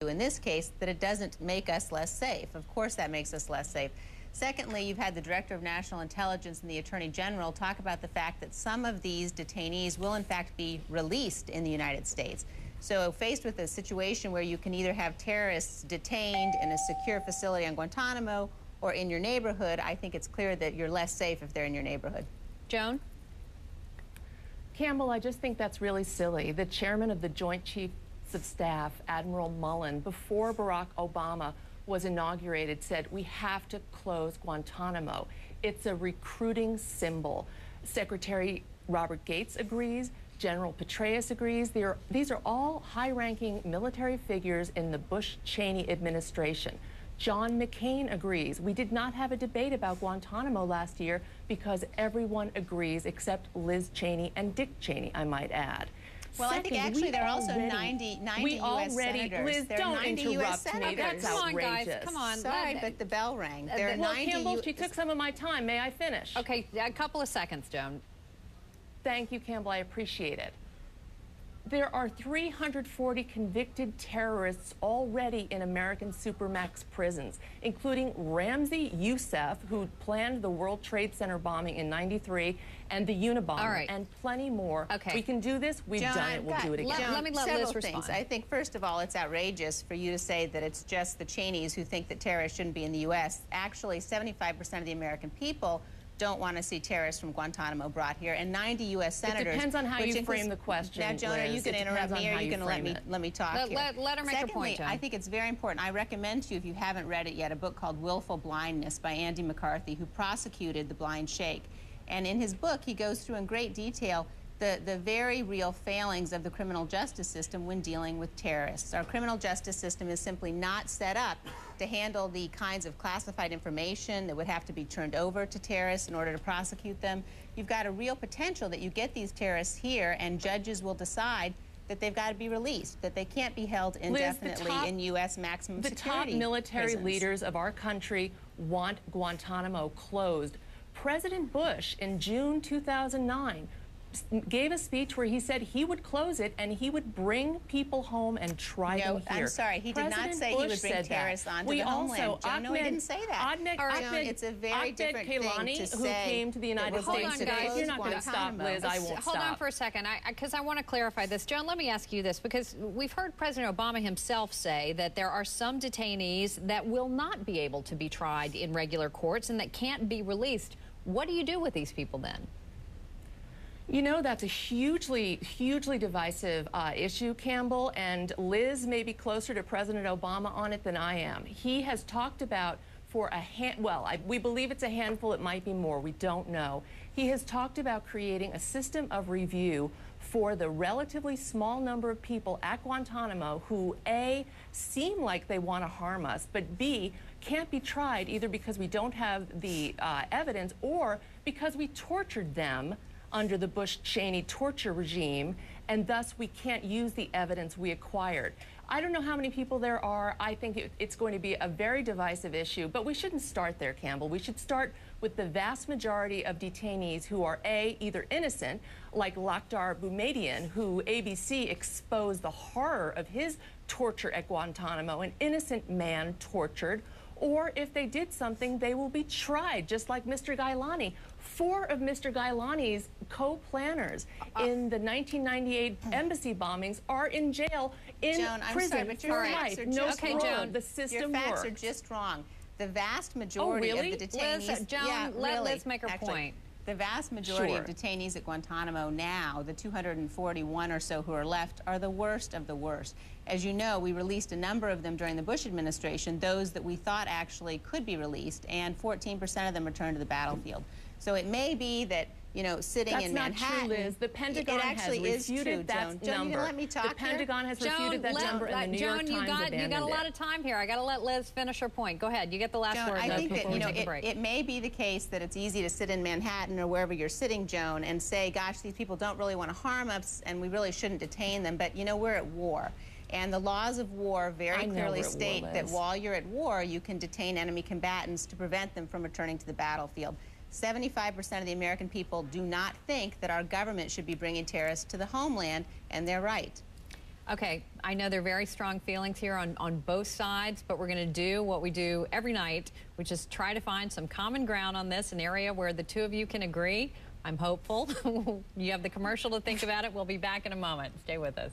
in this case that it doesn't make us less safe. Of course that makes us less safe. Secondly, you've had the Director of National Intelligence and the Attorney General talk about the fact that some of these detainees will in fact be released in the United States. So faced with a situation where you can either have terrorists detained in a secure facility on Guantanamo or in your neighborhood, I think it's clear that you're less safe if they're in your neighborhood. Joan? Cambell, I just think that's really silly. The chairman of the Joint Chiefs of Staff, Admiral Mullen, before Barack Obama was inaugurated, said we have to close Guantanamo. It's a recruiting symbol. Secretary Robert Gates agrees. General Petraeus agrees. These are all high-ranking military figures in the Bush-Cheney administration. John McCain agrees. We did not have a debate about Guantanamo last year because everyone agrees except Liz Cheney and Dick Cheney, I might add. Well, Second, I think actually there are also 90 U.S. senators. Liz, there are don't 90 interrupt U.S. senators. me. That's come on, outrageous. guys. Come on. Sorry, but the bell rang. There are well, 90 Cambell, she took some of my time. May I finish? Okay, a couple of seconds, Joan. Thank you, Cambell. I appreciate it. There are 340 convicted terrorists already in American supermax prisons, including Ramzi Youssef, who planned the World Trade Center bombing in '93, and the Unabomber, and plenty more. Okay. We can do this. We've done it. We'll do it again. Let me let Liz respond. I think, first of all, it's outrageous for you to say that it's just the Cheneys who think that terrorists shouldn't be in the U.S. Actually, 75% of the American people don't want to see terrorists from Guantanamo brought here, and 90 U.S. senators. It depends on how you frame the question. Now, Joan, are you going to interrupt me, or are you going to let me talk here? Let her make her point, Joan. I think it's very important. I recommend to you, if you haven't read it yet, a book called Willful Blindness by Andy McCarthy, who prosecuted the blind sheikh. And in his book, he goes through in great detail the very real failings of the criminal justice system when dealing with terrorists. Our criminal justice system is simply not set up to handle the kinds of classified information that would have to be turned over to terrorists in order to prosecute them. You've got a real potential that you get these terrorists here and judges will decide that they've got to be released, that they can't be held indefinitely in U.S. maximum security The top military prisons. leaders of our country want Guantanamo closed. President Bush, in June 2009, gave a speech where he said he would close it and he would bring people home and try them here. I'm sorry, he did not say he would bring terrorists onto the homeland. No, he didn't say that. It's a very different thing to say. Who came to the United States today. If you're not going to stop, Liz, I won't stop. Hold on for a second, because I want to clarify this. Joan, let me ask you this, because we've heard President Obama himself say that there are some detainees that will not be able to be tried in regular courts and that can't be released. What do you do with these people then? You know, that's a hugely divisive issue, Cambell, and Liz may be closer to President Obama on it than I am. He has talked about we believe it's a handful, it might be more, we don't know. He has talked about creating a system of review for the relatively small number of people at Guantanamo who, A, seem like they want to harm us, but B, can't be tried either because we don't have the evidence or because we tortured them under the Bush-Cheney torture regime, and thus we can't use the evidence we acquired. I don't know how many people there are. I think it's going to be a very divisive issue, but we shouldn't start there, Cambell. We should start with the vast majority of detainees who are A, either innocent, like Lakhdar Boumediene, who ABC exposed the horror of his torture at Guantanamo, an innocent man tortured, or if they did something, they will be tried, just like Mr. Gailani. 4 of Mr. Gailani's co-planners in the 1998 embassy bombings are in jail in prison for life. No parole. The system works. Your facts are just wrong. The vast majority of the detainees... Liz, Joan, let Liz make her point. The vast majority of detainees at Guantanamo now, the 241 or so who are left, are the worst of the worst. As you know, we released a number of them during the Bush administration, those that we thought actually could be released, and 14% of them returned to the battlefield. So it may be that, you know, sitting in Manhattan... That's not true, Liz. The Pentagon has refuted that number. Joan, you gonna let me talk The Pentagon has refuted that number, and the New York Times abandoned it. You got a lot of time here. I got to let Liz finish her point. Go ahead. You get the last word. I think that, you know, it may be the case that it's easy to sit in Manhattan or wherever you're sitting, Joan, and say, gosh, these people don't really want to harm us, and we really shouldn't detain them. But, you know, we're at war. And the laws of war very clearly state that while you're at war, you can detain enemy combatants to prevent them from returning to the battlefield. 75% of the American people do not think that our government should be bringing terrorists to the homeland, and they're right. Okay, I know there are very strong feelings here on both sides, but we're going to do what we do every night, which is try to find some common ground on this, an area where the two of you can agree. I'm hopeful. You have the commercial to think about it. We'll be back in a moment. Stay with us.